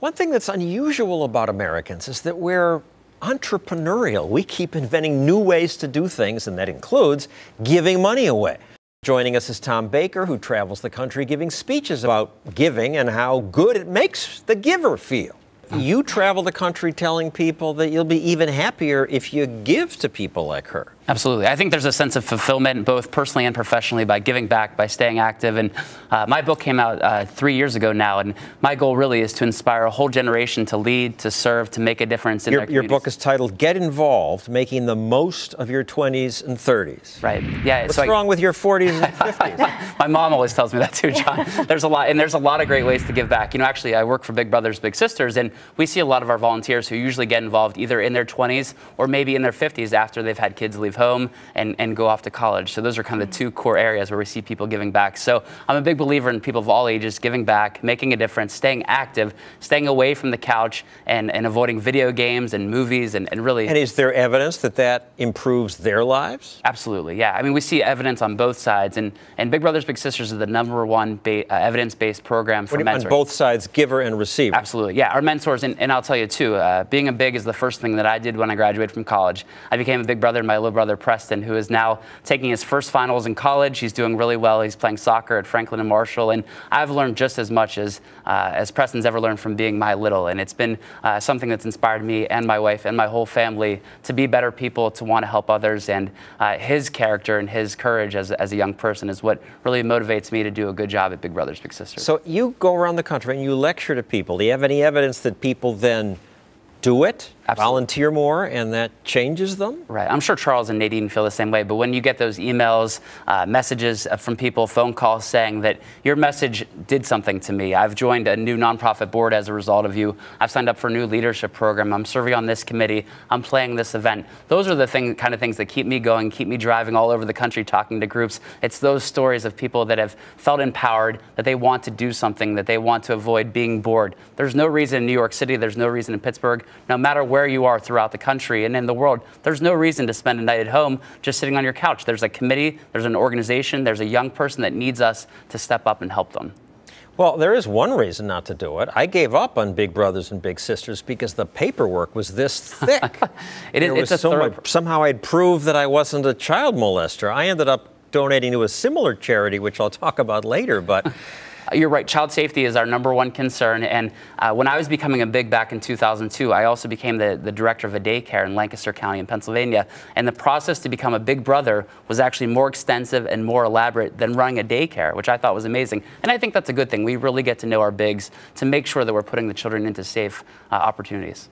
One thing that's unusual about Americans is that we're entrepreneurial. We keep inventing new ways to do things, and that includes giving money away. Joining us is Tom Baker, who travels the country giving speeches about giving and how good it makes the giver feel. You travel the country telling people that you'll be even happier if you give to people like her. Absolutely. I think there's a sense of fulfillment, both personally and professionally, by giving back, by staying active. And my book came out 3 years ago now, and my goal really is to inspire a whole generation to lead, to serve, to make a difference in their communities. Your book is titled Get Involved, Making the Most of Your 20s and 30s. Right. Yeah. What's wrong with your 40s and 50s? My mom always tells me that too, John. There's a lot of great ways to give back. You know, actually, I work for Big Brothers Big Sisters, and we see a lot of our volunteers who usually get involved either in their 20s or maybe in their 50s after they've had kids leave home and go off to college. So those are kind of the two core areas where we see people giving back. So I'm a big believer in people of all ages giving back, making a difference, staying active, staying away from the couch, and avoiding video games and movies and really... And is there evidence that that improves their lives? Absolutely, yeah. I mean, we see evidence on both sides, and Big Brothers Big Sisters is the #1 evidence-based program for mentoring. On both sides, giver and receiver. Absolutely, yeah. Our mentors, and I'll tell you too, being a Big is the first thing that I did when I graduated from college. I became a Big Brother to my little brother Preston, who is now taking his first finals in college. He's doing really well. He's playing soccer at Franklin and Marshall, and I've learned just as much as Preston's ever learned from being my little. And it's been something that's inspired me and my wife and my whole family to be better people, to want to help others. And his character and his courage as a young person is what really motivates me to do a good job at Big Brothers Big Sisters. So you go around the country and you lecture to people. Do you have any evidence that people then do it? Absolutely. Volunteer more, and that changes them? Right. I'm sure Charles and Nadine feel the same way, but when you get those emails, messages from people, phone calls saying that your message did something to me, I've joined a new nonprofit board as a result of you, I've signed up for a new leadership program, I'm serving on this committee, I'm playing this event. Those are the kind of things that keep me going, keep me driving all over the country talking to groups. It's those stories of people that have felt empowered, that they want to do something, that they want to avoid being bored. There's no reason in New York City, there's no reason in Pittsburgh, no matter where you are throughout the country and in the world, there's no reason to spend a night at home just sitting on your couch. There's a committee, there's an organization, there's a young person that needs us to step up and help them. Well, there is one reason not to do it. I gave up on Big Brothers and Big Sisters because the paperwork was this thick. Somehow I'd proved that I wasn't a child molester. I ended up donating to a similar charity, which I'll talk about later, but... You're right. Child safety is our #1 concern. And when I was becoming a Big back in 2002, I also became the director of a daycare in Lancaster County in Pennsylvania. And the process to become a Big Brother was actually more extensive and more elaborate than running a daycare, which I thought was amazing. And I think that's a good thing. We really get to know our Bigs to make sure that we're putting the children into safe opportunities.